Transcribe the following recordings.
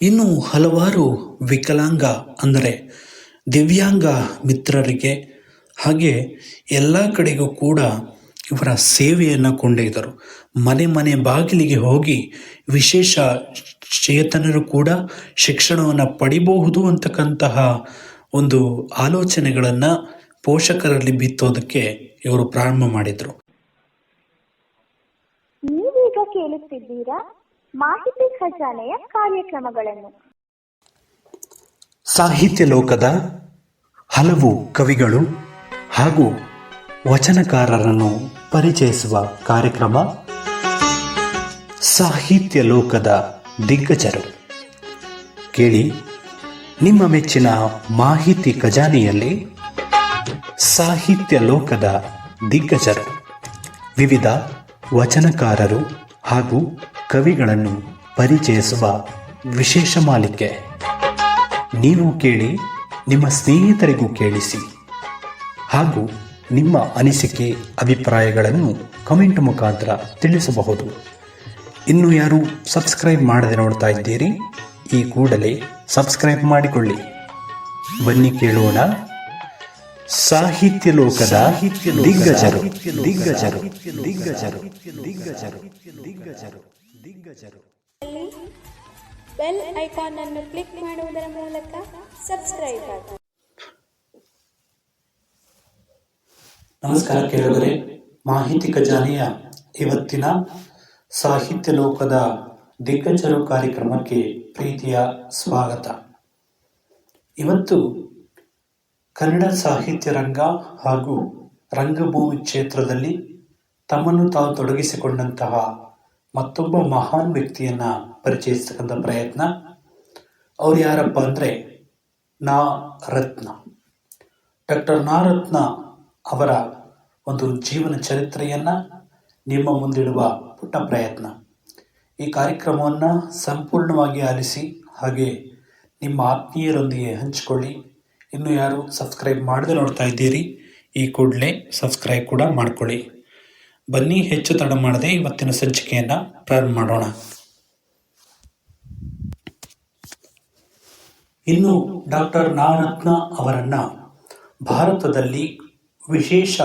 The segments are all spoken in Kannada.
ಇನ್ನು ಹಲವಾರು ವಿಕಲಾಂಗ ಅಂದರೆ ದಿವ್ಯಾಂಗ ಮಿತ್ರರಿಗೆ ಹಾಗೆ ಎಲ್ಲ ಕಡೆಗೂ ಕೂಡ ಇವರ ಸೇವೆಯನ್ನು ಕೊಂಡೊಯ್ದರು. ಮನೆ ಮನೆ ಬಾಗಿಲಿಗೆ ಹೋಗಿ ವಿಶೇಷ ಚೇತನರು ಕೂಡ ಶಿಕ್ಷಣವನ್ನು ಪಡಿಬಹುದು ಅಂತಕ್ಕಂತಹ ಒಂದು ಆಲೋಚನೆಗಳನ್ನು ಪೋಷಕರಲ್ಲಿ ಬಿತ್ತೋದಕ್ಕೆ ಇವರು ಪ್ರಾರಂಭ ಮಾಡಿದರು. ನೀವೀಗ ಕೇಳುತ್ತಿದ್ದೀರಾ ಮಾಹಿತಿ ಖಜಾನೆಯ ಕಾರ್ಯಕ್ರಮಗಳನ್ನು. ಸಾಹಿತ್ಯ ಲೋಕದ ಹಲವು ಕವಿಗಳು ಹಾಗೂ ವಚನಕಾರರನ್ನು ಪರಿಚಯಿಸುವ ಕಾರ್ಯಕ್ರಮ ಸಾಹಿತ್ಯ ಲೋಕದ ದಿಗ್ಗಜರು. ಕೇಳಿ ನಿಮ್ಮ ಮೆಚ್ಚಿನ ಮಾಹಿತಿ ಖಜಾನೆಯಲ್ಲಿ ಸಾಹಿತ್ಯ ಲೋಕದ ದಿಗ್ಗಜರು, ವಿವಿಧ ವಚನಕಾರರು ಹಾಗೂ ಕವಿಗಳನ್ನು ಪರಿಚಯಿಸುವ ವಿಶೇಷ ಮಾಲಿಕೆ. ನೀವು ಕೇಳಿ, ನಿಮ್ಮ ಸ್ನೇಹಿತರಿಗೂ ಕೇಳಿಸಿ ಹಾಗೂ ನಿಮ್ಮ ಅನಿಸಿಕೆ ಅಭಿಪ್ರಾಯಗಳನ್ನು ಕಮೆಂಟ್ ಮುಖಾಂತರ ತಿಳಿಸಬಹುದು. ಇನ್ನು ಯಾರು ಸಬ್ಸ್ಕ್ರೈಬ್ ಮಾಡದೆ ನೋಡ್ತಾ ಇದ್ದೀರಿ, ಈ ಕೂಡಲೇ ಸಬ್ಸ್ಕ್ರೈಬ್ ಮಾಡಿಕೊಳ್ಳಿ. ಬನ್ನಿ ಕೇಳೋಣ ಸಾಹಿತ್ಯ ಲೋಕದ ದಿಗ್ಗಜರು ದಿಗ್ಗಜರು ದಿಗ್ಗಜರು ದಿಗ್ಗಜರು ದಿಗ್ಗಜರು ದಿಗ್ಗಜರು. ಬೆಲ್ ಐಕಾನ್ ಅನ್ನು ಕ್ಲಿಕ್ ಮಾಡುವುದರ ಮೂಲಕ ಸಬ್ಸ್ಕ್ರೈಬ್ ಆಗಿ. ನಮಸ್ಕಾರ ಕೇಳಿದರೆ, ಮಾಹಿತಿ ಖಜಾನೆಯ ಇವತ್ತಿನ ಸಾಹಿತ್ಯ ಲೋಕದ ದಿಗ್ಗಜರು ಕಾರ್ಯಕ್ರಮಕ್ಕೆ ಪ್ರೀತಿಯ ಸ್ವಾಗತ. ಇವತ್ತು ಕನ್ನಡ ಸಾಹಿತ್ಯ ರಂಗ ಹಾಗೂ ರಂಗಭೂಮಿ ಕ್ಷೇತ್ರದಲ್ಲಿ ತಮ್ಮನ್ನು ತಾವು ತೊಡಗಿಸಿಕೊಂಡಂತಹ ಮತ್ತೊಬ್ಬ ಮಹಾನ್ ವ್ಯಕ್ತಿಯನ್ನ ಪರಿಚಯಿಸ್ತಕ್ಕಂಥ ಪ್ರಯತ್ನ. ಅವ್ರು ಯಾರಪ್ಪ ಅಂದರೆ ನಾ ರತ್ನ. ಡಾಕ್ಟರ್ ನಾ ರತ್ನ ಅವರ ಒಂದು ಜೀವನ ಚರಿತ್ರೆಯನ್ನು ನಿಮ್ಮ ಮುಂದಿಡುವ ಪುಟ್ಟ ಪ್ರಯತ್ನ. ಈ ಕಾರ್ಯಕ್ರಮವನ್ನು ಸಂಪೂರ್ಣವಾಗಿ ಆಲಿಸಿ ಹಾಗೆ ನಿಮ್ಮ ಆತ್ಮೀಯರೊಂದಿಗೆ ಹಂಚಿಕೊಳ್ಳಿ. ಇನ್ನು ಯಾರು ಸಬ್ಸ್ಕ್ರೈಬ್ ಮಾಡದೆ ನೋಡ್ತಾ ಇದ್ದೀರಿ, ಈ ಕೂಡಲೇ ಸಬ್ಸ್ಕ್ರೈಬ್ ಕೂಡ ಮಾಡಿಕೊಳ್ಳಿ. ಬನ್ನಿ, ಹೆಚ್ಚು ತಡ ಮಾಡದೆ ಇವತ್ತಿನ ಸಂಚಿಕೆಯನ್ನು ಪ್ರಾರಂಭ ಮಾಡೋಣ. ಇನ್ನು ಡಾಕ್ಟರ್ ನಾ ರತ್ನ ಅವರನ್ನು ಭಾರತದಲ್ಲಿ ವಿಶೇಷ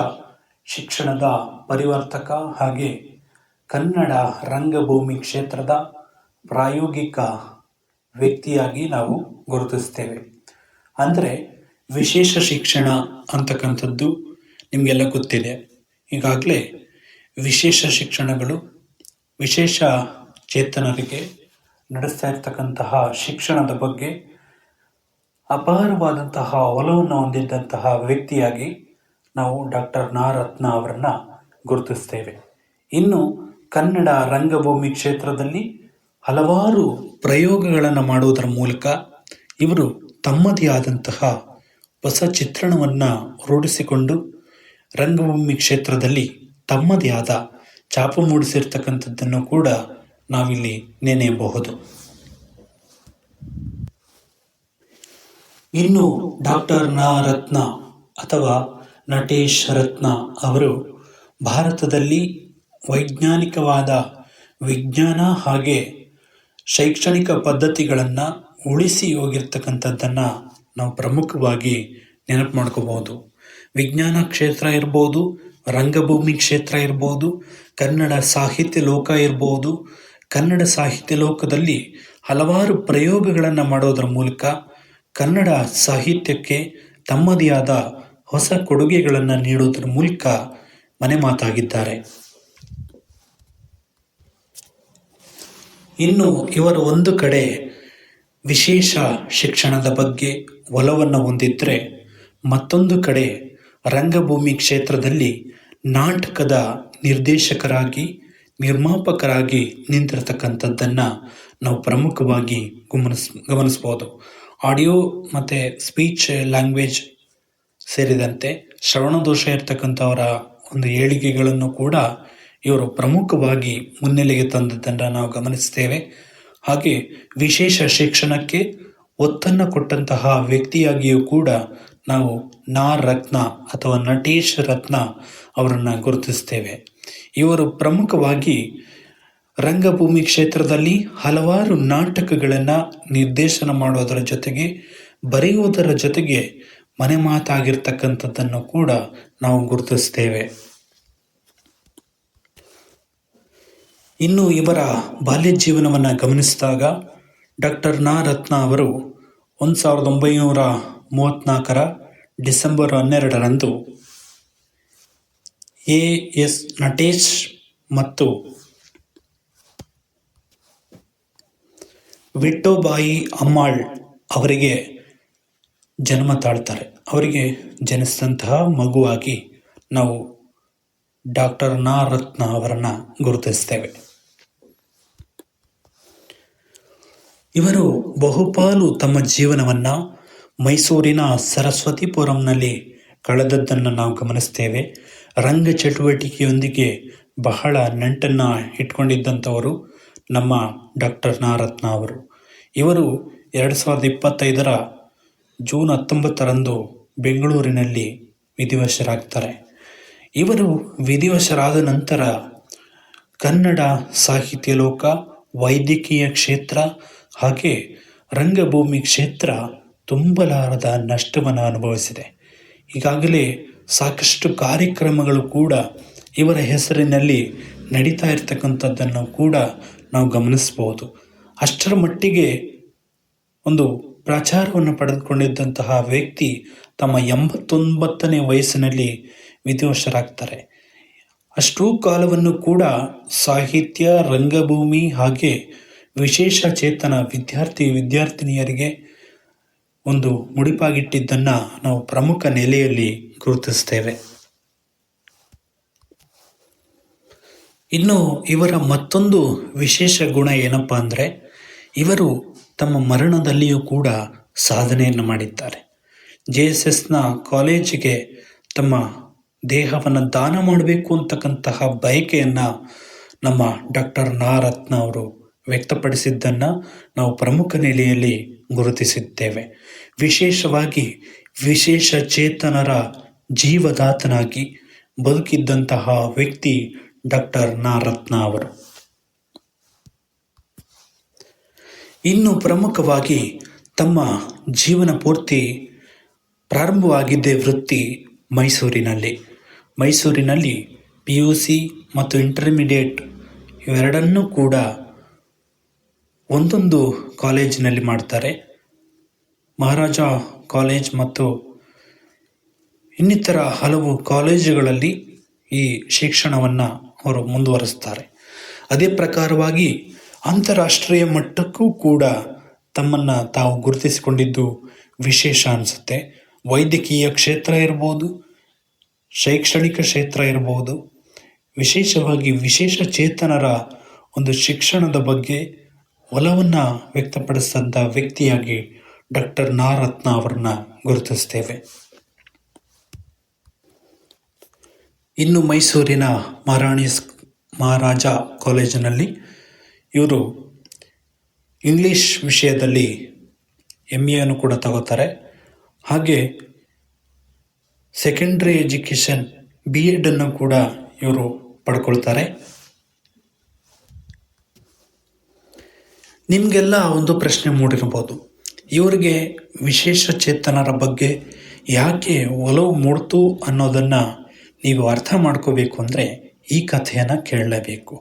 ಶಿಕ್ಷಣದ ಪರಿವರ್ತಕ ಹಾಗೆ ಕನ್ನಡ ರಂಗಭೂಮಿ ಕ್ಷೇತ್ರದ ಪ್ರಾಯೋಗಿಕ ವ್ಯಕ್ತಿಯಾಗಿ ನಾವು ಗುರುತಿಸ್ತೇವೆ. ಅಂದರೆ ವಿಶೇಷ ಶಿಕ್ಷಣ ಅಂತಕ್ಕಂಥದ್ದು ನಿಮಗೆಲ್ಲ ಗೊತ್ತಿದೆ. ಈಗಾಗಲೇ ವಿಶೇಷ ಶಿಕ್ಷಣಗಳು ವಿಶೇಷ ಚೇತನರಿಗೆ ನಡೆಸ್ತಾ ಇರ್ತಕ್ಕಂತಹ ಶಿಕ್ಷಣದ ಬಗ್ಗೆ ಅಪಾರವಾದಂತಹ ಒಲವನ್ನು ಹೊಂದಿದ್ದಂತಹ ವ್ಯಕ್ತಿಯಾಗಿ ನಾವು ಡಾಕ್ಟರ್ ನಾ ರತ್ನ ಅವರನ್ನು ಗುರುತಿಸ್ತೇವೆ. ಇನ್ನು ಕನ್ನಡ ರಂಗಭೂಮಿ ಕ್ಷೇತ್ರದಲ್ಲಿ ಹಲವಾರು ಪ್ರಯೋಗಗಳನ್ನು ಮಾಡುವುದರ ಮೂಲಕ ಇವರು ತಮ್ಮದೇ ಆದಂತಹ ಹೊಸ ಚಿತ್ರಣವನ್ನು ರೂಢಿಸಿಕೊಂಡು ರಂಗಭೂಮಿ ಕ್ಷೇತ್ರದಲ್ಲಿ ತಮ್ಮದೇ ಆದ ಛಾಪು ಮೂಡಿಸಿರ್ತಕ್ಕಂಥದ್ದನ್ನು ಕೂಡ ನಾವಿಲ್ಲಿ ನೆನೆಯಬಹುದು. ಇನ್ನು ಡಾಕ್ಟರ್ ನಾ ರತ್ನ ಅಥವಾ ನಟೇಶ್ ರತ್ನ ಅವರು ಭಾರತದಲ್ಲಿ ವೈಜ್ಞಾನಿಕವಾದ ವಿಜ್ಞಾನ ಹಾಗೆ ಶೈಕ್ಷಣಿಕ ಪದ್ಧತಿಗಳನ್ನು ಉಳಿಸಿ ಹೋಗಿರ್ತಕ್ಕಂಥದ್ದನ್ನು ನಾವು ಪ್ರಮುಖವಾಗಿ ನೆನಪು ಮಾಡ್ಕೋಬಹುದು. ವಿಜ್ಞಾನ ಕ್ಷೇತ್ರ ಇರ್ಬೋದು, ರಂಗಭೂಮಿ ಕ್ಷೇತ್ರ ಇರ್ಬೋದು, ಕನ್ನಡ ಸಾಹಿತ್ಯ ಲೋಕ ಇರ್ಬೋದು. ಕನ್ನಡ ಸಾಹಿತ್ಯ ಲೋಕದಲ್ಲಿ ಹಲವಾರು ಪ್ರಯೋಗಗಳನ್ನು ಮಾಡೋದರ ಮೂಲಕ ಕನ್ನಡ ಸಾಹಿತ್ಯಕ್ಕೆ ತಮ್ಮದೇ ಆದ ಹೊಸ ಕೊಡುಗೆಗಳನ್ನು ನೀಡುವುದರ ಮೂಲಕ ಮನೆ ಮಾತಾಗಿದ್ದಾರೆ. ಇನ್ನು ಇವರು ಒಂದು ಕಡೆ ವಿಶೇಷ ಶಿಕ್ಷಣದ ಬಗ್ಗೆ ಒಲವನ್ನು ಹೊಂದಿದ್ರೆ, ಮತ್ತೊಂದು ಕಡೆ ರಂಗಭೂಮಿ ಕ್ಷೇತ್ರದಲ್ಲಿ ನಾಟಕದ ನಿರ್ದೇಶಕರಾಗಿ ನಿರ್ಮಾಪಕರಾಗಿ ನಿಂತಿರತಕ್ಕಂಥದ್ದನ್ನು ನಾವು ಪ್ರಮುಖವಾಗಿ ಗಮನಿಸ್ಬೋದು. ಆಡಿಯೋ ಮತ್ತು ಸ್ಪೀಚ್ ಲ್ಯಾಂಗ್ವೇಜ್ ಸೇರಿದಂತೆ ಶ್ರವಣದೋಷ ಇರ್ತಕ್ಕಂಥವರ ಒಂದು ಏಳಿಗೆಗಳನ್ನು ಕೂಡ ಇವರು ಪ್ರಮುಖವಾಗಿ ಮುನ್ನೆಲೆಗೆ ತಂದದ್ದನ್ನು ನಾವು ಗಮನಿಸ್ತೇವೆ. ಹಾಗೆ ವಿಶೇಷ ಶಿಕ್ಷಣಕ್ಕೆ ಒತ್ತನ್ನು ಕೊಟ್ಟಂತಹ ವ್ಯಕ್ತಿಯಾಗಿಯೂ ಕೂಡ ನಾವು ನಾ ರತ್ನ ಅಥವಾ ನಟೇಶ್ ರತ್ನ ಅವರನ್ನು ಗುರುತಿಸ್ತೇವೆ. ಇವರು ಪ್ರಮುಖವಾಗಿ ರಂಗಭೂಮಿ ಕ್ಷೇತ್ರದಲ್ಲಿ ಹಲವಾರು ನಾಟಕಗಳನ್ನು ನಿರ್ದೇಶನ ಮಾಡೋದರ ಜೊತೆಗೆ ಬರೆಯುವುದರ ಜೊತೆಗೆ ಮನೆ ಮಾತಾಗಿರ್ತಕ್ಕಂಥದ್ದನ್ನು ಕೂಡ ನಾವು ಗುರುತಿಸ್ತೇವೆ. ಇನ್ನು ಇವರ ಬಾಲ್ಯ ಜೀವನವನ್ನು ಗಮನಿಸಿದಾಗ ಡಾಕ್ಟರ್ ನಾ ರತ್ನ ಅವರು 1934 ಡಿಸೆಂಬರ್ 12ರಂದು ಎಸ್ ನಟೇಶ್ ಮತ್ತು ವಿಠೋಬಾಯಿ ಅಮ್ಮಾಳ್ ಅವರಿಗೆ ಜನ್ಮ ತಾಳ್ತಾರೆ. ಅವರಿಗೆ ಜನಿಸಿದಂತಹ ಮಗುವಾಗಿ ನಾವು ಡಾಕ್ಟರ್ ನಾ ರತ್ನ ಅವರನ್ನು ಗುರುತಿಸ್ತೇವೆ. ಇವರು ಬಹುಪಾಲು ತಮ್ಮ ಜೀವನವನ್ನು ಮೈಸೂರಿನ ಸರಸ್ವತಿಪುರಂನಲ್ಲಿ ಕಳೆದದ್ದನ್ನು ನಾವು ಗಮನಿಸ್ತೇವೆ. ರಂಗ ಚಟುವಟಿಕೆಯೊಂದಿಗೆ ಬಹಳ ನಂಟನ್ನು ಇಟ್ಕೊಂಡಿದ್ದಂಥವರು ನಮ್ಮ ಡಾಕ್ಟರ್ ನಾ ರತ್ನ ಅವರು. ಇವರು 2025 ಜೂನ್ 19ರಂದು ಬೆಂಗಳೂರಿನಲ್ಲಿ ವಿಧಿವಶರಾಗ್ತಾರೆ. ಇವರು ವಿಧಿವಶರಾದ ನಂತರ ಕನ್ನಡ ಸಾಹಿತ್ಯ ಲೋಕ, ವೈದ್ಯಕೀಯ ಕ್ಷೇತ್ರ ಹಾಗೆ ರಂಗಭೂಮಿ ಕ್ಷೇತ್ರ ತುಂಬಲಾರದ ನಷ್ಟವನ್ನು ಅನುಭವಿಸಿದೆ. ಈಗಾಗಲೇ ಸಾಕಷ್ಟು ಕಾರ್ಯಕ್ರಮಗಳು ಕೂಡ ಇವರ ಹೆಸರಿನಲ್ಲಿ ನಡೀತಾ ಇರತಕ್ಕಂಥದ್ದನ್ನು ಕೂಡ ನಾವು ಗಮನಿಸ್ಬೋದು. ಅಷ್ಟರ ಮಟ್ಟಿಗೆ ಒಂದು ಪ್ರಚಾರವನ್ನು ಪಡೆದುಕೊಂಡಿದ್ದಂತಹ ವ್ಯಕ್ತಿ ತಮ್ಮ 89ನೇ ವಯಸ್ಸಿನಲ್ಲಿ ವಿಧಿವಶರಾಗ್ತಾರೆ. ಅಷ್ಟೂ ಕಾಲವನ್ನು ಕೂಡ ಸಾಹಿತ್ಯ, ರಂಗಭೂಮಿ ಹಾಗೆ ವಿಶೇಷ ಚೇತನ ವಿದ್ಯಾರ್ಥಿನಿಯರಿಗೆ ಒಂದು ಮುಡಿಪಾಗಿಟ್ಟಿದ್ದನ್ನು ನಾವು ಪ್ರಮುಖ ನೆಲೆಯಲ್ಲಿ ಗುರುತಿಸ್ತೇವೆ. ಇನ್ನು ಇವರ ಮತ್ತೊಂದು ವಿಶೇಷ ಗುಣ ಏನಪ್ಪ ಅಂದರೆ, ಇವರು ತಮ್ಮ ಮರಣದಲ್ಲಿಯೂ ಕೂಡ ಸಾಧನೆಯನ್ನು ಮಾಡಿದ್ದಾರೆ. JSSನ ಕಾಲೇಜಿಗೆ ತಮ್ಮ ದೇಹವನ್ನು ದಾನ ಮಾಡಬೇಕು ಅಂತಕ್ಕಂತಹ ಬಯಕೆಯನ್ನು ನಮ್ಮ ಡಾಕ್ಟರ್ ನಾ ರತ್ನ ಅವರು ವ್ಯಕ್ತಪಡಿಸಿದ್ದನ್ನು ನಾವು ಪ್ರಮುಖ ನೆಲೆಯಲ್ಲಿ ಗುರುತಿಸಿದ್ದೇವೆ. ವಿಶೇಷವಾಗಿ ವಿಶೇಷ ಚೇತನರ ಜೀವದಾತನಾಗಿ ಬದುಕಿದ್ದಂತಹ ವ್ಯಕ್ತಿ ಡಾಕ್ಟರ್ ನಾ ರತ್ನ ಅವರು. ಇನ್ನು ಪ್ರಮುಖವಾಗಿ ತಮ್ಮ ಜೀವನ ಪೂರ್ತಿ ಪ್ರಾರಂಭವಾಗಿದ್ದೇ ವೃತ್ತಿ ಮೈಸೂರಿನಲ್ಲಿ PUC ಮತ್ತು ಇಂಟರ್ಮಿಡಿಯೇಟ್ ಇವೆರಡನ್ನೂ ಕೂಡ ಒಂದೊಂದು ಕಾಲೇಜಿನಲ್ಲಿ ಮಾಡ್ತಾರೆ. ಮಹಾರಾಜ ಕಾಲೇಜ್ ಮತ್ತು ಇನ್ನಿತರ ಹಲವು ಕಾಲೇಜುಗಳಲ್ಲಿ ಈ ಶಿಕ್ಷಣವನ್ನು ಅವರು ಮುಂದುವರಿಸ್ತಾರೆ. ಅದೇ ಪ್ರಕಾರವಾಗಿ ಅಂತಾರಾಷ್ಟ್ರೀಯ ಮಟ್ಟಕ್ಕೂ ಕೂಡ ತಮ್ಮನ್ನು ತಾವು ಗುರುತಿಸಿಕೊಂಡಿದ್ದು ವಿಶೇಷ ಅನಿಸುತ್ತೆ. ವೈದ್ಯಕೀಯ ಕ್ಷೇತ್ರ ಇರ್ಬೋದು, ಶೈಕ್ಷಣಿಕ ಕ್ಷೇತ್ರ ಇರ್ಬೋದು, ವಿಶೇಷವಾಗಿ ವಿಶೇಷ ಚೇತನರ ಒಂದು ಶಿಕ್ಷಣದ ಬಗ್ಗೆ ಒಲವನ್ನು ವ್ಯಕ್ತಪಡಿಸಿದಂಥ ವ್ಯಕ್ತಿಯಾಗಿ ಡಾಕ್ಟರ್ ನಾ ರತ್ನ ಅವರನ್ನ ಗುರುತಿಸ್ತೇವೆ. ಇನ್ನು ಮೈಸೂರಿನ ಮಹಾರಾಜ ಕಾಲೇಜಿನಲ್ಲಿ ಇವರು ಇಂಗ್ಲೀಷ್ ವಿಷಯದಲ್ಲಿ MAಯನ್ನು ಕೂಡ ತಗೋತಾರೆ. ಹಾಗೆ ಸೆಕೆಂಡ್ರಿ ಎಜುಕೇಷನ್ B.Ed ಅನ್ನು ಕೂಡ ಇವರು ಪಡ್ಕೊಳ್ತಾರೆ. ನಿಮಗೆಲ್ಲ ಒಂದು ಪ್ರಶ್ನೆ ಮೂಡಿರ್ಬೋದು, ಇವರಿಗೆ ವಿಶೇಷ ಚೇತನರ ಬಗ್ಗೆ ಯಾಕೆ ಒಲವು ಮೂಡ್ತು ಅನ್ನೋದನ್ನು ನೀವು ಅರ್ಥ ಮಾಡ್ಕೋಬೇಕು ಅಂದರೆ ಈ ಕಥೆಯನ್ನು ಕೇಳಲೇಬೇಕು.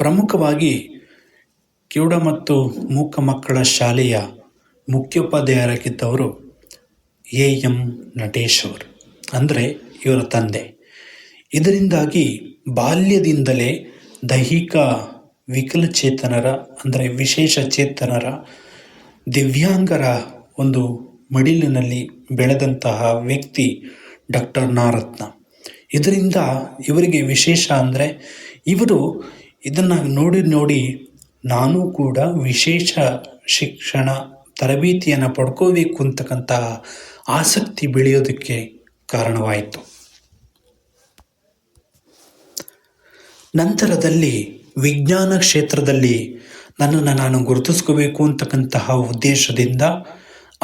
ಪ್ರಮುಖವಾಗಿ ಕಿವುಡ ಮತ್ತು ಮೂಕ ಮಕ್ಕಳ ಶಾಲೆಯ ಮುಖ್ಯೋಪಾಧ್ಯಾಯರಾಗಿದ್ದವರು AM ನಟೇಶ್ ಅವರು, ಅಂದರೆ ಇವರ ತಂದೆ. ಇದರಿಂದಾಗಿ ಬಾಲ್ಯದಿಂದಲೇ ದೈಹಿಕ ವಿಕಲಚೇತನರ ಅಂದರೆ ವಿಶೇಷ ಚೇತನರ ದಿವ್ಯಾಂಗರ ಒಂದು ಮಡಿಲಿನಲ್ಲಿ ಬೆಳೆದಂತಹ ವ್ಯಕ್ತಿ ಡಾಕ್ಟರ್ ನಾ ರತ್ನ. ಇದರಿಂದ ಇವರಿಗೆ ವಿಶೇಷ ಅಂದರೆ ಇವರು ಇದನ್ನು ನೋಡಿ ನಾನು ಕೂಡ ವಿಶೇಷ ಶಿಕ್ಷಣ ತರಬೇತಿಯನ್ನು ಪಡ್ಕೋಬೇಕು ಅಂತಕ್ಕಂತಹ ಆಸಕ್ತಿ ಬೆಳೆಯೋದಕ್ಕೆ ಕಾರಣವಾಯಿತು. ನಂತರದಲ್ಲಿ ವಿಜ್ಞಾನ ಕ್ಷೇತ್ರದಲ್ಲಿ ನನ್ನನ್ನು ನಾನು ಗುರುತಿಸ್ಕೋಬೇಕು ಅಂತಕ್ಕಂತಹ ಉದ್ದೇಶದಿಂದ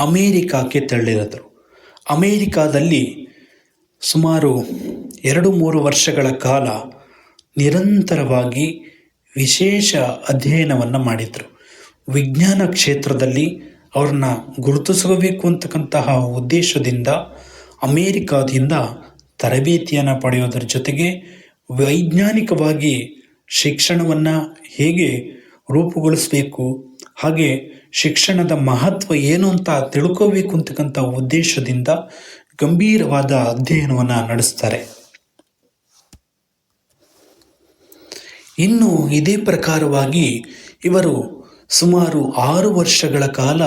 ಅಮೇರಿಕಾಕ್ಕೆ ತೆರಳಿದರು. ಅಮೇರಿಕಾದಲ್ಲಿ ಸುಮಾರು 2-3 ವರ್ಷಗಳ ಕಾಲ ನಿರಂತರವಾಗಿ ವಿಶೇಷ ಅಧ್ಯಯನವನ್ನು ಮಾಡಿದರು. ವಿಜ್ಞಾನ ಕ್ಷೇತ್ರದಲ್ಲಿ ಅವ್ರನ್ನ ಗುರುತಿಸಬೇಕು ಅಂತಕ್ಕಂತಹ ಉದ್ದೇಶದಿಂದ ಅಮೇರಿಕಾದಿಂದ ತರಬೇತಿಯನ್ನು ಪಡೆಯೋದರ ಜೊತೆಗೆ ವೈಜ್ಞಾನಿಕವಾಗಿ ಶಿಕ್ಷಣವನ್ನು ಹೇಗೆ ರೂಪುಗೊಳಿಸಬೇಕು, ಹಾಗೆ ಶಿಕ್ಷಣದ ಮಹತ್ವ ಏನು ಅಂತ ತಿಳ್ಕೋಬೇಕು ಅಂತಕ್ಕಂಥ ಉದ್ದೇಶದಿಂದ ಗಂಭೀರವಾದ ಅಧ್ಯಯನವನ್ನು ನಡೆಸ್ತಾರೆ. ಇನ್ನು ಇದೇ ಪ್ರಕಾರವಾಗಿ ಇವರು ಸುಮಾರು 6 ವರ್ಷಗಳ ಕಾಲ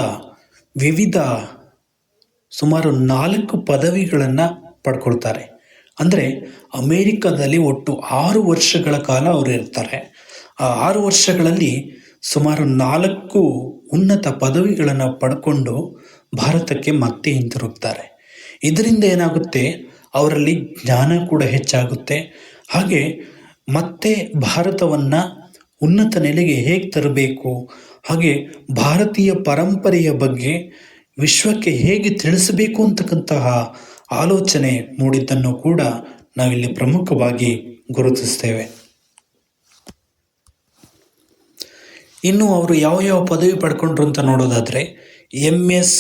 ಸುಮಾರು 4 ಪದವಿಗಳನ್ನು ಪಡ್ಕೊಳ್ತಾರೆ. ಅಂದರೆ ಅಮೇರಿಕಾದಲ್ಲಿ ಒಟ್ಟು 6 ವರ್ಷಗಳ ಕಾಲ ಅವರು ಇರ್ತಾರೆ. ಆ 6 ವರ್ಷಗಳಲ್ಲಿ ಸುಮಾರು 4 ಉನ್ನತ ಪದವಿಗಳನ್ನು ಪಡ್ಕೊಂಡು ಭಾರತಕ್ಕೆ ಮತ್ತೆ ಹಿಂತಿರುಗ್ತಾರೆ. ಇದರಿಂದ ಏನಾಗುತ್ತೆ, ಅವರಲ್ಲಿ ಜ್ಞಾನ ಕೂಡ ಹೆಚ್ಚಾಗುತ್ತೆ. ಹಾಗೆ ಮತ್ತೆ ಭಾರತವನ್ನು ಉನ್ನತ ನೆಲೆಗೆ ಹೇಗೆ ತರಬೇಕು, ಹಾಗೆ ಭಾರತೀಯ ಪರಂಪರೆಯ ಬಗ್ಗೆ ವಿಶ್ವಕ್ಕೆ ಹೇಗೆ ತಿಳಿಸಬೇಕು ಅಂತಕ್ಕಂತಹ ಆಲೋಚನೆ ಮೂಡಿದ್ದನ್ನು ಕೂಡ ನಾವಿಲ್ಲಿ ಪ್ರಮುಖವಾಗಿ ಗುರುತಿಸ್ತೇವೆ. ಇನ್ನು ಅವರು ಯಾವ ಪದವಿ ಪಡ್ಕೊಂಡ್ರು ಅಂತ ನೋಡೋದಾದರೆ MS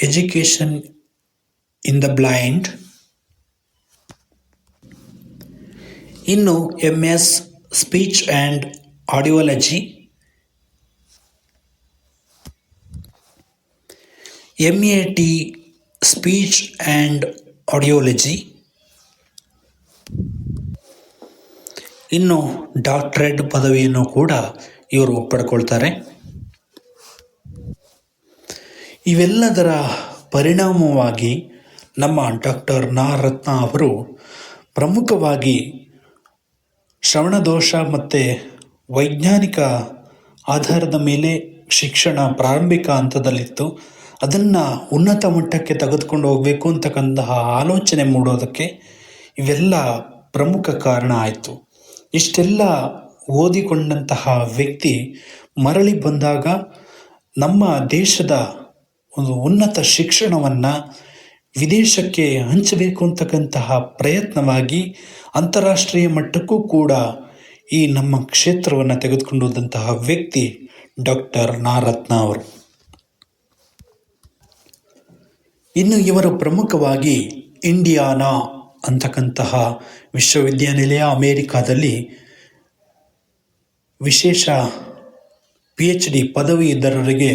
education in the blind, ಇನ್ನು MS speech and audiology, MAT speech and audiology, ಇನ್ನು ಡಾಕ್ಟರೇಟ್ ಪದವಿಯನ್ನು ಕೂಡ ಇವರು ಪಡ್ಕೊಳ್ತಾರೆ. ಇವೆಲ್ಲದರ ಪರಿಣಾಮವಾಗಿ ನಮ್ಮ ಡಾಕ್ಟರ್ ನಾರತ್ನ ಅವರು ಪ್ರಮುಖವಾಗಿ ಶ್ರವಣದೋಷ ಮತ್ತು ವೈಜ್ಞಾನಿಕ ಆಧಾರದ ಮೇಲೆ ಶಿಕ್ಷಣ ಪ್ರಾರಂಭಿಕ ಹಂತದಲ್ಲಿತ್ತು. ಅದನ್ನು ಉನ್ನತ ಮಟ್ಟಕ್ಕೆ ತೆಗೆದುಕೊಂಡು ಹೋಗಬೇಕು ಅಂತಕ್ಕಂತಹ ಆಲೋಚನೆ ಮೂಡೋದಕ್ಕೆ ಇವೆಲ್ಲ ಪ್ರಮುಖ ಕಾರಣ ಆಯಿತು. ಇಷ್ಟೆಲ್ಲ ಓದಿಕೊಂಡಂತಹ ವ್ಯಕ್ತಿ ಮರಳಿ ಬಂದಾಗ ನಮ್ಮ ದೇಶದ ಒಂದು ಉನ್ನತ ಶಿಕ್ಷಣವನ್ನು ವಿದೇಶಕ್ಕೆ ಹಂಚಬೇಕು ಅಂತಕ್ಕಂತಹ ಪ್ರಯತ್ನವಾಗಿ ಅಂತಾರಾಷ್ಟ್ರೀಯ ಮಟ್ಟಕ್ಕೂ ಕೂಡ ಈ ನಮ್ಮ ಕ್ಷೇತ್ರವನ್ನು ತೆಗೆದುಕೊಂಡು ಹೋದಂತಹ ವ್ಯಕ್ತಿ ಡಾಕ್ಟರ್ ನಾರತ್ನ ಅವರು. ಇನ್ನು ಇವರು ಪ್ರಮುಖವಾಗಿ ಇಂಡಿಯಾನಾ ಅಂತಕ್ಕಂತಹ ವಿಶ್ವವಿದ್ಯಾನಿಲಯ ಅಮೇರಿಕಾದಲ್ಲಿ ವಿಶೇಷ PhD ಪದವೀಧರರಿಗೆ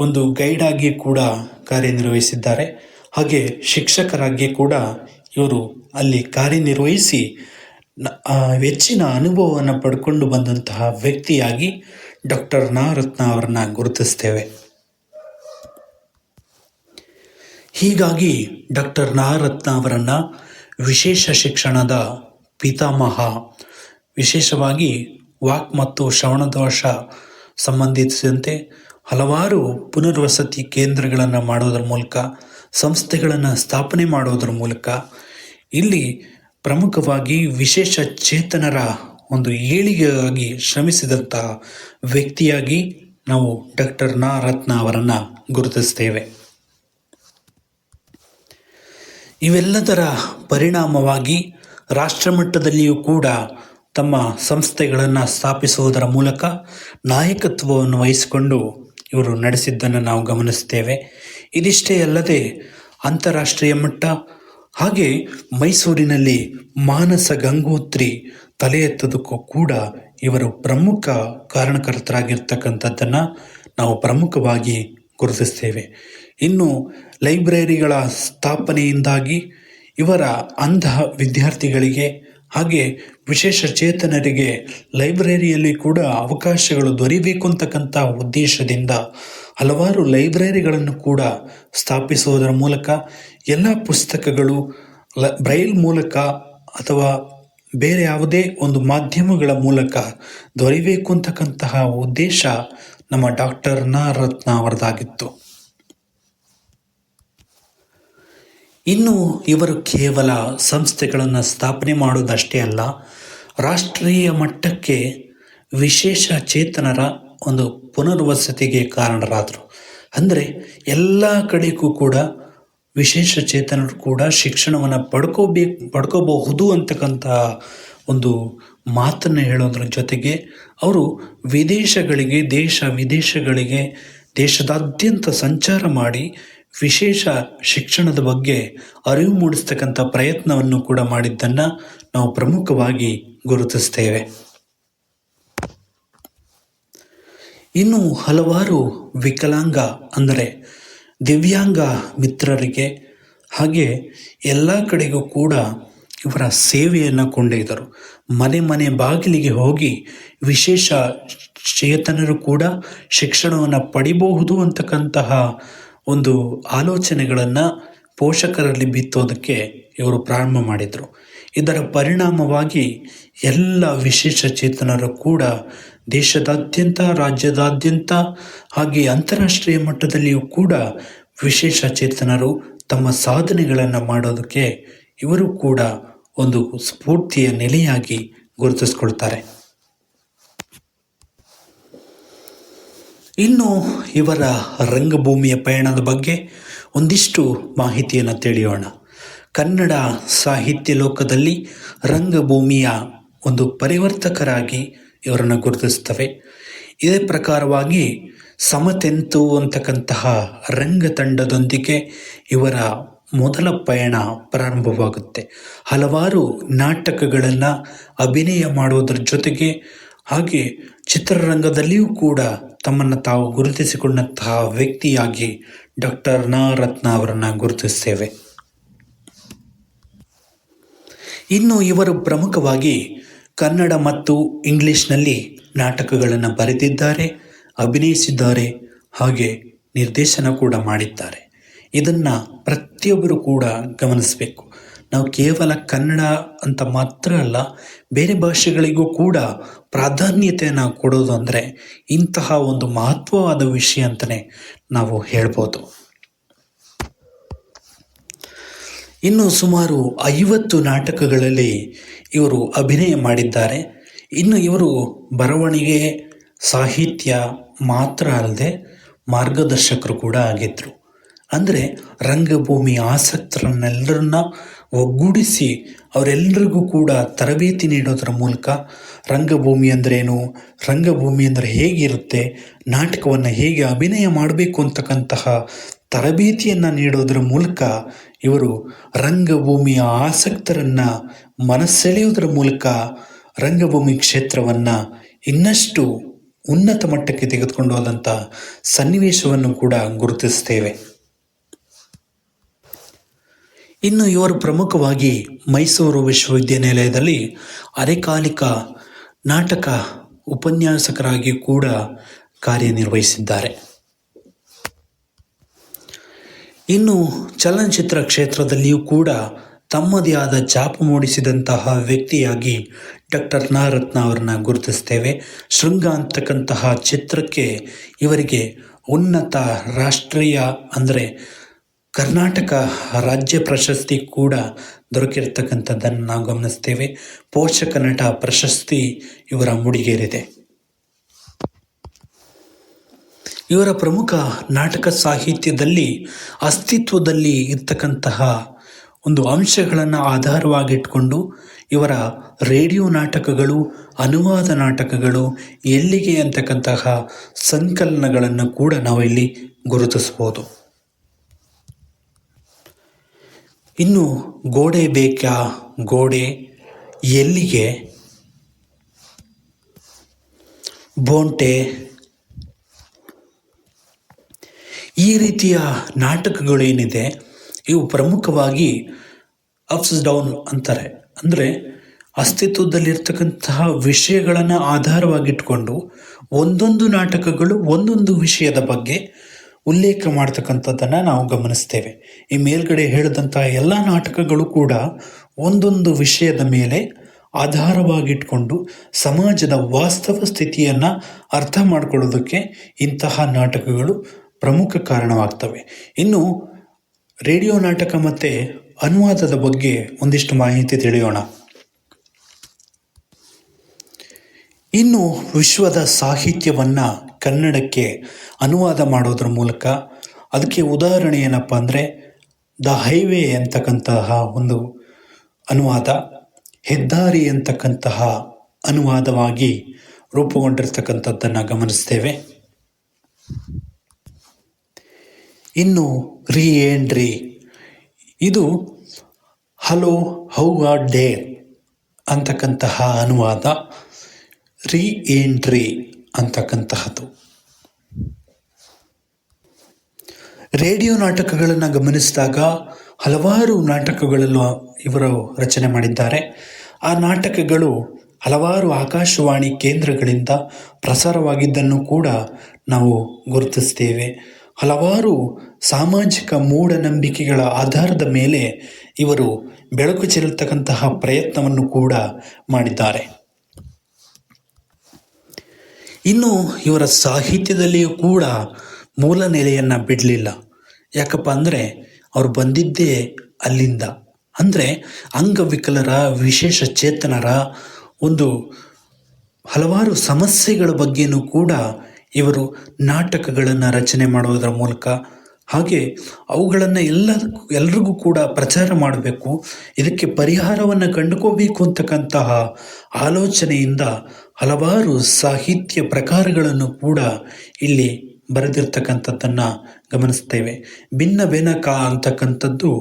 ಒಂದು ಗೈಡ್ ಆಗಿ ಕೂಡ ಕಾರ್ಯನಿರ್ವಹಿಸಿದ್ದಾರೆ. ಹಾಗೆ ಶಿಕ್ಷಕರಾಗಿ ಕೂಡ ಇವರು ಅಲ್ಲಿ ಕಾರ್ಯನಿರ್ವಹಿಸಿ ಹೆಚ್ಚಿನ ಅನುಭವವನ್ನು ಪಡ್ಕೊಂಡು ಬಂದಂತಹ ವ್ಯಕ್ತಿಯಾಗಿ ಡಾಕ್ಟರ್ ನಾರತ್ನ ಅವರನ್ನು ಗುರುತಿಸ್ತೇವೆ. ಹೀಗಾಗಿ ಡಾಕ್ಟರ್ ನಾರತ್ನ ಅವರನ್ನು ವಿಶೇಷ ಶಿಕ್ಷಣದ ಪಿತಾಮಹ, ವಿಶೇಷವಾಗಿ ವಾಕ್ ಮತ್ತು ಶ್ರವಣದೋಷ ಸಂಬಂಧಿಸಿದಂತೆ ಹಲವಾರು ಪುನರ್ವಸತಿ ಕೇಂದ್ರಗಳನ್ನು ಮಾಡೋದರ ಮೂಲಕ, ಸಂಸ್ಥೆಗಳನ್ನು ಸ್ಥಾಪನೆ ಮಾಡೋದರ ಮೂಲಕ ಇಲ್ಲಿ ಪ್ರಮುಖವಾಗಿ ವಿಶೇಷ ಚೇತನರ ಒಂದು ಏಳಿಗೆಗಾಗಿ ಶ್ರಮಿಸಿದಂಥ ವ್ಯಕ್ತಿಯಾಗಿ ನಾವು ಡಾಕ್ಟರ್ ನಾರತ್ನ ಅವರನ್ನು ಗುರುತಿಸ್ತೇವೆ. ಇವೆಲ್ಲದರ ಪರಿಣಾಮವಾಗಿ ರಾಷ್ಟ್ರಮಟ್ಟದಲ್ಲಿಯೂ ಕೂಡ ತಮ್ಮ ಸಂಸ್ಥೆಗಳನ್ನು ಸ್ಥಾಪಿಸುವುದರ ಮೂಲಕ ನಾಯಕತ್ವವನ್ನು ವಹಿಸಿಕೊಂಡು ಇವರು ನಡೆಸಿದ್ದನ್ನು ನಾವು ಗಮನಿಸ್ತೇವೆ. ಇದಿಷ್ಟೇ ಅಲ್ಲದೆ ಅಂತಾರಾಷ್ಟ್ರೀಯ ಮಟ್ಟ ಹಾಗೆ ಮೈಸೂರಿನಲ್ಲಿ ಮಾನಸ ಗಂಗೋತ್ರಿ ತಲೆ ಎತ್ತೋದಕ್ಕೂ ಕೂಡ ಇವರು ಪ್ರಮುಖ ಕಾರಣಕರ್ತರಾಗಿರ್ತಕ್ಕಂಥದ್ದನ್ನು ನಾವು ಪ್ರಮುಖವಾಗಿ ಗುರುತಿಸ್ತೇವೆ. ಇನ್ನು ಲೈಬ್ರರಿಗಳ ಸ್ಥಾಪನೆಯಿಂದಾಗಿ ಇವರ ಅಂಧ ವಿದ್ಯಾರ್ಥಿಗಳಿಗೆ ಹಾಗೆ ವಿಶೇಷ ಚೇತನರಿಗೆ ಲೈಬ್ರರಿಯಲ್ಲಿ ಕೂಡ ಅವಕಾಶಗಳು ದೊರೆಯಬೇಕು ಅಂತಕ್ಕಂಥ ಉದ್ದೇಶದಿಂದ ಹಲವಾರು ಲೈಬ್ರರಿಗಳನ್ನು ಕೂಡ ಸ್ಥಾಪಿಸುವುದರ ಮೂಲಕ ಎಲ್ಲ ಪುಸ್ತಕಗಳು ಬ್ರೈಲ್ ಮೂಲಕ ಅಥವಾ ಬೇರೆ ಯಾವುದೇ ಒಂದು ಮಾಧ್ಯಮಗಳ ಮೂಲಕ ದೊರೆಯಬೇಕು ಅಂತಕ್ಕಂತಹ ಉದ್ದೇಶ ನಮ್ಮ ಡಾಕ್ಟರ್ ನಾರತ್ನ ಅವರದಾಗಿತ್ತು. ಇನ್ನು ಇವರು ಕೇವಲ ಸಂಸ್ಥೆಗಳನ್ನು ಸ್ಥಾಪನೆ ಮಾಡೋದಷ್ಟೇ ಅಲ್ಲ, ರಾಷ್ಟ್ರೀಯ ಮಟ್ಟಕ್ಕೆ ವಿಶೇಷ ಚೇತನರ ಒಂದು ಪುನರ್ವಸತಿಗೆ ಕಾರಣರಾದರು. ಅಂದರೆ ಎಲ್ಲ ಕಡೆಗೂ ಕೂಡ ವಿಶೇಷ ಚೇತನರು ಕೂಡ ಶಿಕ್ಷಣವನ್ನು ಪಡ್ಕೋಬಹುದು ಅಂತಕ್ಕಂಥ ಒಂದು ಮಾತನ್ನು ಹೇಳೋದ್ರ ಜೊತೆಗೆ ಅವರು ವಿದೇಶಗಳಿಗೆ ದೇಶ ವಿದೇಶಗಳಿಗೆ ದೇಶದಾದ್ಯಂತ ಸಂಚಾರ ಮಾಡಿ ವಿಶೇಷ ಶಿಕ್ಷಣದ ಬಗ್ಗೆ ಅರಿವು ಮೂಡಿಸ್ತಕ್ಕಂಥ ಪ್ರಯತ್ನವನ್ನು ಕೂಡ ಮಾಡಿದ್ದನ್ನು ನಾವು ಪ್ರಮುಖವಾಗಿ ಗುರುತಿಸ್ತೇವೆ. ಇನ್ನು ಹಲವಾರು ವಿಕಲಾಂಗ ಅಂದರೆ ದಿವ್ಯಾಂಗ ಮಿತ್ರರಿಗೆ ಹಾಗೆ ಎಲ್ಲ ಕಡೆಗೂ ಕೂಡ ಇವರ ಸೇವೆಯನ್ನು ಕೊಂಡೊಯ್ದರು. ಮನೆ ಮನೆ ಬಾಗಿಲಿಗೆ ಹೋಗಿ ವಿಶೇಷ ಚೇತನರು ಕೂಡ ಶಿಕ್ಷಣವನ್ನು ಪಡಿಬಹುದು ಅಂತಕ್ಕಂತಹ ಒಂದು ಆಲೋಚನೆಗಳನ್ನು ಪೋಷಕರಲ್ಲಿ ಬಿತ್ತೋದಕ್ಕೆ ಇವರು ಪ್ರಾರಂಭ ಮಾಡಿದರು. ಇದರ ಪರಿಣಾಮವಾಗಿ ಎಲ್ಲ ವಿಶೇಷ ಚೇತನರು ಕೂಡ ದೇಶದಾದ್ಯಂತ, ರಾಜ್ಯದಾದ್ಯಂತ ಹಾಗೆ ಅಂತಾರಾಷ್ಟ್ರೀಯ ಮಟ್ಟದಲ್ಲಿಯೂ ಕೂಡ ವಿಶೇಷ ಚೇತನರು ತಮ್ಮ ಸಾಧನೆಗಳನ್ನು ಮಾಡೋದಕ್ಕೆ ಇವರು ಕೂಡ ಒಂದು ಸ್ಫೂರ್ತಿಯ ನೆಲೆಯಾಗಿ ಗುರುತಿಸ್ಕೊಳ್ತಾರೆ. ಇನ್ನು ಇವರ ರಂಗಭೂಮಿಯ ಪಯಣದ ಬಗ್ಗೆ ಒಂದಿಷ್ಟು ಮಾಹಿತಿಯನ್ನು ತಿಳಿಯೋಣ. ಕನ್ನಡ ಸಾಹಿತ್ಯ ಲೋಕದಲ್ಲಿ ರಂಗಭೂಮಿಯ ಒಂದು ಪರಿವರ್ತಕರಾಗಿ ಇವರನ್ನು ಗುರುತಿಸ್ತವೆ. ಇದೇ ಪ್ರಕಾರವಾಗಿ ಸಮತೆಂತು ಅಂತಕ್ಕಂತಹ ರಂಗತಂಡದೊಂದಿಗೆ ಇವರ ಮೊದಲ ಪಯಣ ಪ್ರಾರಂಭವಾಗುತ್ತೆ. ಹಲವಾರು ನಾಟಕಗಳನ್ನು ಅಭಿನಯ ಮಾಡೋದ್ರ ಜೊತೆಗೆ ಹಾಗೆ ಚಿತ್ರರಂಗದಲ್ಲಿಯೂ ಕೂಡ ತಮ್ಮನ್ನು ತಾವು ಗುರುತಿಸಿಕೊಂಡಂತಹ ವ್ಯಕ್ತಿಯಾಗಿ ಡಾಕ್ಟರ್ ನಾರತ್ನ ಅವರನ್ನು ಗುರುತಿಸ್ತೇವೆ. ಇನ್ನು ಇವರು ಪ್ರಮುಖವಾಗಿ ಕನ್ನಡ ಮತ್ತು ಇಂಗ್ಲಿಷ್ನಲ್ಲಿ ನಾಟಕಗಳನ್ನು ಬರೆದಿದ್ದಾರೆ, ಅಭಿನಯಿಸಿದ್ದಾರೆ, ಹಾಗೆ ನಿರ್ದೇಶನ ಕೂಡ ಮಾಡಿದ್ದಾರೆ. ಇದನ್ನು ಪ್ರತಿಯೊಬ್ಬರು ಕೂಡ ಗಮನಿಸಬೇಕು. ನಾವು ಕೇವಲ ಕನ್ನಡ ಅಂತ ಮಾತ್ರ ಅಲ್ಲ, ಬೇರೆ ಭಾಷೆಗಳಿಗೂ ಕೂಡ ಪ್ರಾಧಾನ್ಯತೆಯನ್ನು ಕೊಡೋದು ಅಂದರೆ ಇಂತಹ ಒಂದು ಮಹತ್ವವಾದ ವಿಷಯ ಅಂತಲೇ ನಾವು ಹೇಳ್ಬೋದು. ಇನ್ನು ಸುಮಾರು 50 ನಾಟಕಗಳಲ್ಲಿ ಇವರು ಅಭಿನಯ ಮಾಡಿದ್ದಾರೆ. ಇನ್ನು ಇವರು ಬರವಣಿಗೆ, ಸಾಹಿತ್ಯ ಮಾತ್ರ ಅಲ್ಲದೆ ಮಾರ್ಗದರ್ಶಕರು ಕೂಡ ಆಗಿದ್ದರು. ಅಂದರೆ ರಂಗಭೂಮಿ ಆಸಕ್ತರನ್ನೆಲ್ಲರನ್ನ ಒಗ್ಗೂಡಿಸಿ ಅವರೆಲ್ಲರಿಗೂ ಕೂಡ ತರಬೇತಿ ನೀಡೋದರ ಮೂಲಕ ರಂಗಭೂಮಿ ಅಂದ್ರೇನು, ರಂಗಭೂಮಿ ಅಂದರೆ ಹೇಗಿರುತ್ತೆ, ನಾಟಕವನ್ನು ಹೇಗೆ ಅಭಿನಯ ಮಾಡಬೇಕು ಅಂತಕ್ಕಂತಹ ತರಬೇತಿಯನ್ನು ನೀಡೋದರ ಮೂಲಕ ಇವರು ರಂಗಭೂಮಿಯ ಆಸಕ್ತರನ್ನು ಮನಸೆಳೆಯೋದರ ಮೂಲಕ ರಂಗಭೂಮಿ ಕ್ಷೇತ್ರವನ್ನು ಇನ್ನಷ್ಟು ಉನ್ನತ ಮಟ್ಟಕ್ಕೆ ತೆಗೆದುಕೊಂಡು ಹೋದಂಥ ಸನ್ನಿವೇಶವನ್ನು ಕೂಡ ಗುರುತಿಸ್ತೇವೆ. ಇನ್ನು ಇವರು ಪ್ರಮುಖವಾಗಿ ಮೈಸೂರು ವಿಶ್ವವಿದ್ಯಾನಿಲಯದಲ್ಲಿ ಅರೆಕಾಲಿಕ ನಾಟಕ ಉಪನ್ಯಾಸಕರಾಗಿ ಕೂಡ ಕಾರ್ಯನಿರ್ವಹಿಸಿದ್ದಾರೆ. ಇನ್ನು ಚಲನಚಿತ್ರ ಕ್ಷೇತ್ರದಲ್ಲಿಯೂ ಕೂಡ ತಮ್ಮದೇ ಆದ ಛಾಪು ಮೂಡಿಸಿದಂತಹ ವ್ಯಕ್ತಿಯಾಗಿ ಡಾಕ್ಟರ್ ನಾರತ್ನ ಅವರನ್ನ ಗುರುತಿಸ್ತೇವೆ. ಶೃಂಗ ಅಂತಕ್ಕಂತಹ ಚಿತ್ರಕ್ಕೆ ಇವರಿಗೆ ಉನ್ನತ ರಾಷ್ಟ್ರೀಯ ಅಂದರೆ ಕರ್ನಾಟಕ ರಾಜ್ಯ ಪ್ರಶಸ್ತಿ ಕೂಡ ದೊರಕಿರ್ತಕ್ಕಂಥದ್ದನ್ನು ನಾವು ಗಮನಿಸ್ತೇವೆ. ಪೋಷಕ ನಟ ಪ್ರಶಸ್ತಿ ಇವರ ಮುಡಿಗೇರಿದೆ. ಇವರ ಪ್ರಮುಖ ನಾಟಕ ಸಾಹಿತ್ಯದಲ್ಲಿ ಅಸ್ತಿತ್ವದಲ್ಲಿ ಇರ್ತಕ್ಕಂತಹ ಒಂದು ಅಂಶಗಳನ್ನು ಆಧಾರವಾಗಿಟ್ಕೊಂಡು ಇವರ ರೇಡಿಯೋ ನಾಟಕಗಳು, ಅನುವಾದ ನಾಟಕಗಳು, ಎಲ್ಲಿಗೆ ಅಂತಕ್ಕಂತಹ ಸಂಕಲನಗಳನ್ನು ಕೂಡ ನಾವು ಇಲ್ಲಿ ಗುರುತಿಸ್ಬೋದು. ಇನ್ನು ಗೋಡೆ ಬೇಕಾ ಗೋಡೆ, ಎಲ್ಲಿಗೆ, ಬೋಂಟೆ ಈ ರೀತಿಯ ನಾಟಕಗಳೇನಿದೆ ಇವು ಪ್ರಮುಖವಾಗಿ ಅಪ್ಸ್ ಡೌನ್ ಅಂತಾರೆ. ಅಂದರೆ ಅಸ್ತಿತ್ವದಲ್ಲಿರ್ತಕ್ಕಂತಹ ವಿಷಯಗಳನ್ನು ಆಧಾರವಾಗಿಟ್ಕೊಂಡು ಒಂದೊಂದು ನಾಟಕಗಳು ಒಂದೊಂದು ವಿಷಯದ ಬಗ್ಗೆ ಉಲ್ಲೇಖ ಮಾಡ್ತಕ್ಕಂಥದ್ದನ್ನು ನಾವು ಗಮನಿಸ್ತೇವೆ. ಈ ಮೇಲ್ಗಡೆ ಹೇಳಿದಂಥ ಎಲ್ಲ ನಾಟಕಗಳು ಕೂಡ ಒಂದೊಂದು ವಿಷಯದ ಮೇಲೆ ಆಧಾರವಾಗಿಟ್ಕೊಂಡು ಸಮಾಜದ ವಾಸ್ತವ ಸ್ಥಿತಿಯನ್ನು ಅರ್ಥ ಮಾಡಿಕೊಳ್ಳೋದಕ್ಕೆ ಇಂತಹ ನಾಟಕಗಳು ಪ್ರಮುಖ ಕಾರಣವಾಗ್ತವೆ. ಇನ್ನು ರೇಡಿಯೋ ನಾಟಕ ಮತ್ತು ಅನುವಾದದ ಬಗ್ಗೆ ಒಂದಿಷ್ಟು ಮಾಹಿತಿ ತಿಳಿಯೋಣ. ಇನ್ನು ವಿಶ್ವದ ಸಾಹಿತ್ಯವನ್ನು ಕನ್ನಡಕ್ಕೆ ಅನುವಾದ ಮಾಡೋದ್ರ ಮೂಲಕ ಅದಕ್ಕೆ ಉದಾಹರಣೆ ಏನಪ್ಪ ಅಂದರೆ ದ ಹೈವೇ ಅಂತಕ್ಕಂತಹ ಒಂದು ಅನುವಾದ, ಹೆದ್ದಾರಿ ಅಂತಕ್ಕಂತಹ ಅನುವಾದವಾಗಿ ರೂಪುಗೊಂಡಿರ್ತಕ್ಕಂಥದ್ದನ್ನು ಗಮನಿಸ್ತೇವೆ. ಇನ್ನು ರೀಎಂಟ್ರಿ, ಇದು ಹಲೋ ಹೌ ಆರ್ ಡೇರ್ ಅಂತಕ್ಕಂತಹ ಅನುವಾದ. ರೀಎಂಟ್ರಿ ಅಂತಕ್ಕಂತಹದ್ದು. ರೇಡಿಯೋ ನಾಟಕಗಳನ್ನು ಗಮನಿಸಿದಾಗ ಹಲವಾರು ನಾಟಕಗಳನ್ನು ಇವರು ರಚನೆ ಮಾಡಿದ್ದಾರೆ. ಆ ನಾಟಕಗಳು ಹಲವಾರು ಆಕಾಶವಾಣಿ ಕೇಂದ್ರಗಳಿಂದ ಪ್ರಸಾರವಾಗಿದ್ದನ್ನು ಕೂಡ ನಾವು ಗುರುತಿಸ್ತೇವೆ. ಹಲವಾರು ಸಾಮಾಜಿಕ ಮೂಢನಂಬಿಕೆಗಳ ಆಧಾರದ ಮೇಲೆ ಇವರು ಬೆಳಕು ಚೆಲ್ಲತಕ್ಕಂತಹ ಪ್ರಯತ್ನವನ್ನು ಕೂಡ ಮಾಡಿದ್ದಾರೆ. ಇನ್ನು ಇವರ ಸಾಹಿತ್ಯದಲ್ಲಿಯೂ ಕೂಡ ಮೂಲ ನೆಲೆಯನ್ನು ಬಿಡಲಿಲ್ಲ. ಯಾಕಪ್ಪ ಅಂದರೆ ಅವರು ಬಂದಿದ್ದೇ ಅಲ್ಲಿಂದ, ಅಂದರೆ ಅಂಗವಿಕಲರ, ವಿಶೇಷ ಚೇತನರ ಒಂದು ಹಲವಾರು ಸಮಸ್ಯೆಗಳ ಬಗ್ಗೆಯೂ ಕೂಡ ಇವರು ನಾಟಕಗಳನ್ನು ರಚನೆ ಮಾಡುವುದರ ಮೂಲಕ, ಹಾಗೆ ಅವುಗಳನ್ನು ಎಲ್ರಿಗೂ ಕೂಡ ಪ್ರಚಾರ ಮಾಡಬೇಕು, ಇದಕ್ಕೆ ಪರಿಹಾರವನ್ನು ಕಂಡುಕೋಬೇಕು ಅಂತಕ್ಕಂತಹ ಆಲೋಚನೆಯಿಂದ ಹಲವಾರು ಸಾಹಿತ್ಯ ಪ್ರಕಾರಗಳನ್ನು ಕೂಡ ಇಲ್ಲಿ ಬರೆದಿರ್ತಕ್ಕಂಥದ್ದನ್ನು ಗಮನಿಸ್ತೇವೆ. ಭಿನ್ನ ಬೆನಕ ಅಂತಕ್ಕಂಥದ್ದು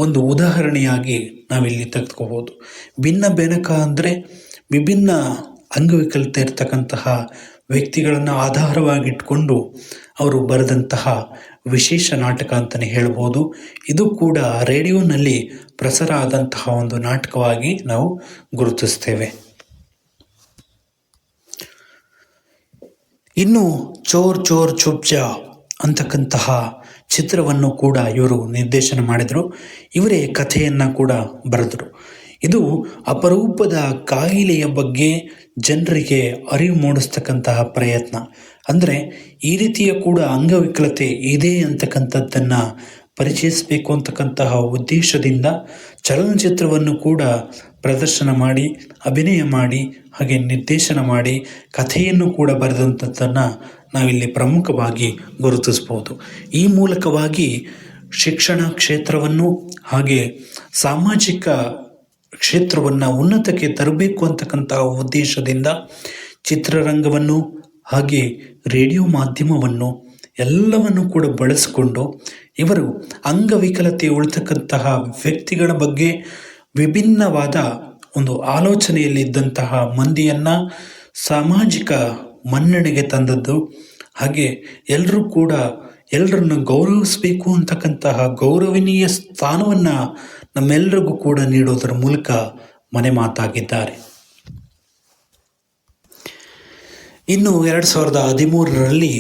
ಒಂದು ಉದಾಹರಣೆಯಾಗಿ ನಾವಿಲ್ಲಿ ತೆಗೆದುಕೋಬೋದು. ಭಿನ್ನ ಬೆನಕ ಅಂದರೆ ವಿಭಿನ್ನ ಅಂಗವಿಕಲತೆ ಇರ್ತಕ್ಕಂತಹ ವ್ಯಕ್ತಿಗಳನ್ನು ಆಧಾರವಾಗಿಟ್ಕೊಂಡು ಅವರು ಬರೆದಂತಹ ವಿಶೇಷ ನಾಟಕ ಅಂತಲೇ ಹೇಳ್ಬೋದು. ಇದು ಕೂಡ ರೇಡಿಯೋನಲ್ಲಿ ಪ್ರಸಾರ ಆದಂತಹ ಒಂದು ನಾಟಕವಾಗಿ ನಾವು ಗುರುತಿಸ್ತೇವೆ. ಇನ್ನು ಚೋರ್ ಚೋರ್ ಚುಪ್ಚಾ ಅಂತಕ್ಕಂತಹ ಚಿತ್ರವನ್ನು ಕೂಡ ಇವರು ನಿರ್ದೇಶನ ಮಾಡಿದರು. ಇವರೇ ಕಥೆಯನ್ನು ಕೂಡ ಬರೆದರು. ಇದು ಅಪರೂಪದ ಕಾಯಿಲೆಯ ಬಗ್ಗೆ ಜನರಿಗೆ ಅರಿವು ಮೂಡಿಸ್ತಕ್ಕಂತಹ ಪ್ರಯತ್ನ. ಅಂದರೆ ಈ ರೀತಿಯ ಕೂಡ ಅಂಗವಿಕಲತೆ ಇದೆ ಅಂತಕ್ಕಂಥದ್ದನ್ನು ಪರಿಚಯಿಸಬೇಕು ಅಂತಕ್ಕಂತಹ ಉದ್ದೇಶದಿಂದ ಚಲನಚಿತ್ರವನ್ನು ಕೂಡ ಪ್ರದರ್ಶನ ಮಾಡಿ, ಅಭಿನಯ ಮಾಡಿ, ಹಾಗೆ ನಿರ್ದೇಶನ ಮಾಡಿ, ಕಥೆಯನ್ನು ಕೂಡ ಬರೆದಂಥದ್ದನ್ನು ನಾವಿಲ್ಲಿ ಪ್ರಮುಖವಾಗಿ ಗುರುತಿಸ್ಬೋದು. ಈ ಮೂಲಕವಾಗಿ ಶಿಕ್ಷಣ ಕ್ಷೇತ್ರವನ್ನು ಹಾಗೆ ಸಾಮಾಜಿಕ ಕ್ಷೇತ್ರವನ್ನು ಉನ್ನತಕ್ಕೆ ತರಬೇಕು ಅಂತಕ್ಕಂತಹ ಉದ್ದೇಶದಿಂದ ಚಿತ್ರರಂಗವನ್ನು ಹಾಗೆ ರೇಡಿಯೋ ಮಾಧ್ಯಮವನ್ನು ಎಲ್ಲವನ್ನು ಕೂಡ ಬಳಸಿಕೊಂಡು ಇವರು ಅಂಗವಿಕಲತೆ ಉಳಿತಕ್ಕಂತಹ ವ್ಯಕ್ತಿಗಳ ಬಗ್ಗೆ ವಿಭಿನ್ನವಾದ ಒಂದು ಆಲೋಚನೆಯಲ್ಲಿದ್ದಂತಹ ಮಂದಿಯನ್ನು ಸಾಮಾಜಿಕ ಮನ್ನಣೆಗೆ ತಂದದ್ದು, ಹಾಗೆ ಎಲ್ಲರೂ ಕೂಡ ಎಲ್ಲರನ್ನು ಗೌರವಿಸಬೇಕು ಅಂತಕ್ಕಂತಹ ಗೌರವನೀಯ ಸ್ಥಾನವನ್ನು ನಮ್ಮೆಲ್ಲರಿಗೂ ಕೂಡ ನೀಡೋದರ ಮೂಲಕ ಮನೆ ಮಾತಾಗಿದ್ದಾರೆ. ಇನ್ನು 2013ರಲ್ಲಿ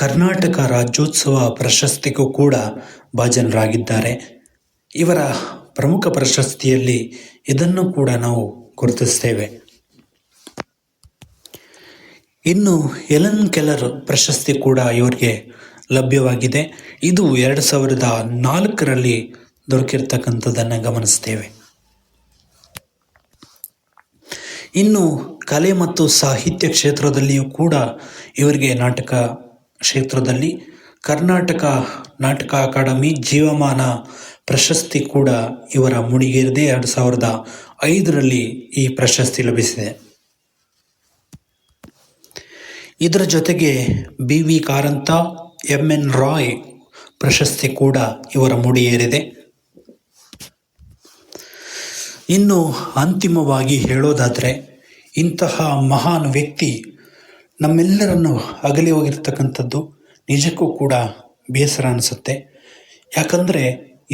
ಕರ್ನಾಟಕ ರಾಜ್ಯೋತ್ಸವ ಪ್ರಶಸ್ತಿಗೂ ಕೂಡ ಭಾಜನರಾಗಿದ್ದಾರೆ. ಇವರ ಪ್ರಮುಖ ಪ್ರಶಸ್ತಿಯಲ್ಲಿ ಇದನ್ನು ಕೂಡ ನಾವು ಗುರುತಿಸ್ತೇವೆ. ಇನ್ನು ಎಲನ್ ಕೆಲ್ಲರ್ ಪ್ರಶಸ್ತಿ ಕೂಡ ಇವರಿಗೆ ಲಭ್ಯವಾಗಿದೆ. ಇದು 2004ರಲ್ಲಿ ದೊರಕಿರ್ತಕ್ಕಂಥದ್ದನ್ನು ಗಮನಿಸ್ತೇವೆ. ಇನ್ನು ಕಲೆ ಮತ್ತು ಸಾಹಿತ್ಯ ಕ್ಷೇತ್ರದಲ್ಲಿಯೂ ಕೂಡ ಇವರಿಗೆ ನಾಟಕ ಕ್ಷೇತ್ರದಲ್ಲಿ ಕರ್ನಾಟಕ ನಾಟಕ ಅಕಾಡೆಮಿ ಜೀವಮಾನ ಪ್ರಶಸ್ತಿ ಕೂಡ ಇವರ ಮುಡಿಗೇರಿದೆ. 2005ರಲ್ಲಿ ಈ ಪ್ರಶಸ್ತಿ ಲಭಿಸಿದೆ. ಇದರ ಜೊತೆಗೆ BV ಕಾರಂತ, MN ರಾಯ್ ಪ್ರಶಸ್ತಿ ಕೂಡ ಇವರ ಮುಡಿಯೇರಿದೆ. ಇನ್ನು ಅಂತಿಮವಾಗಿ ಹೇಳೋದಾದರೆ ಇಂತಹ ಮಹಾನ್ ವ್ಯಕ್ತಿ ನಮ್ಮೆಲ್ಲರನ್ನು ಅಗಲಿ ಹೋಗಿರ್ತಕ್ಕಂಥದ್ದು ನಿಜಕ್ಕೂ ಕೂಡ ಬೇಸರ ಅನಿಸುತ್ತೆ. ಯಾಕಂದರೆ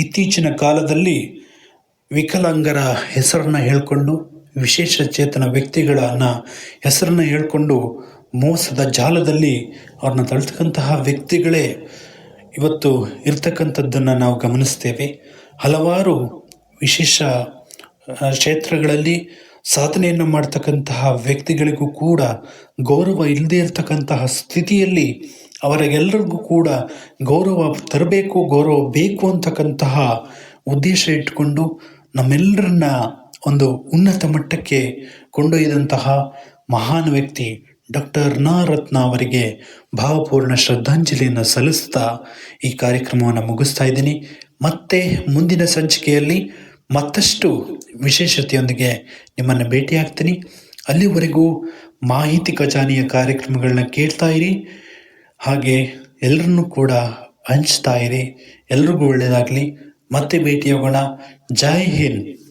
ಇತ್ತೀಚಿನ ಕಾಲದಲ್ಲಿ ವಿಕಲಾಂಗರ ಹೆಸರನ್ನು ಹೇಳಿಕೊಂಡು, ವಿಶೇಷ ಚೇತನ ವ್ಯಕ್ತಿಗಳನ್ನು ಹೆಸರನ್ನು ಹೇಳಿಕೊಂಡು ಮೋಸದ ಜಾಲದಲ್ಲಿ ಅವ್ರನ್ನ ತಳ್ತಕ್ಕಂತಹ ವ್ಯಕ್ತಿಗಳೇ ಇವತ್ತು ಇರ್ತಕ್ಕಂಥದ್ದನ್ನು ನಾವು ಗಮನಿಸ್ತೇವೆ. ಹಲವಾರು ವಿಶೇಷ ಕ್ಷೇತ್ರಗಳಲ್ಲಿ ಸಾಧನೆಯನ್ನು ಮಾಡ್ತಕ್ಕಂತಹ ವ್ಯಕ್ತಿಗಳಿಗೂ ಕೂಡ ಗೌರವ ಇಲ್ಲದೇ ಇರತಕ್ಕಂತಹ ಸ್ಥಿತಿಯಲ್ಲಿ ಅವರಿಗೆಲ್ಲರಿಗೂ ಕೂಡ ಗೌರವ ತರಬೇಕು, ಗೌರವ ಬೇಕು ಅಂತಕ್ಕಂತಹ ಉದ್ದೇಶ ಇಟ್ಟುಕೊಂಡು ನಮ್ಮೆಲ್ಲರನ್ನ ಒಂದು ಉನ್ನತ ಮಟ್ಟಕ್ಕೆ ಕೊಂಡೊಯ್ದಂತಹ ಮಹಾನ್ ವ್ಯಕ್ತಿ ಡಾಕ್ಟರ್ ನ ರತ್ನ ಅವರಿಗೆ ಭಾವಪೂರ್ಣ ಶ್ರದ್ಧಾಂಜಲಿಯನ್ನು ಸಲ್ಲಿಸ್ತಾ ಈ ಕಾರ್ಯಕ್ರಮವನ್ನು ಮುಗಿಸ್ತಾ ಇದ್ದೀನಿ. ಮತ್ತೆ ಮುಂದಿನ ಸಂಚಿಕೆಯಲ್ಲಿ ಮತ್ತಷ್ಟು ವಿಶೇಷತೆಯೊಂದಿಗೆ ನಿಮ್ಮನ್ನು ಭೇಟಿಯಾಗ್ತೀನಿ. ಅಲ್ಲಿವರೆಗೂ ಮಾಹಿತಿ ಖಜಾನೆಯ ಕಾರ್ಯಕ್ರಮಗಳನ್ನ ಕೇಳ್ತಾ ಇರಿ, ಹಾಗೆ ಎಲ್ಲರನ್ನೂ ಕೂಡ ಹಂಚ್ತಾ ಇರಿ. ಎಲ್ರಿಗೂ ಒಳ್ಳೆಯದಾಗಲಿ. ಮತ್ತೆ ಭೇಟಿಯಾಗೋಣ. ಜೈ ಹಿಂದ್.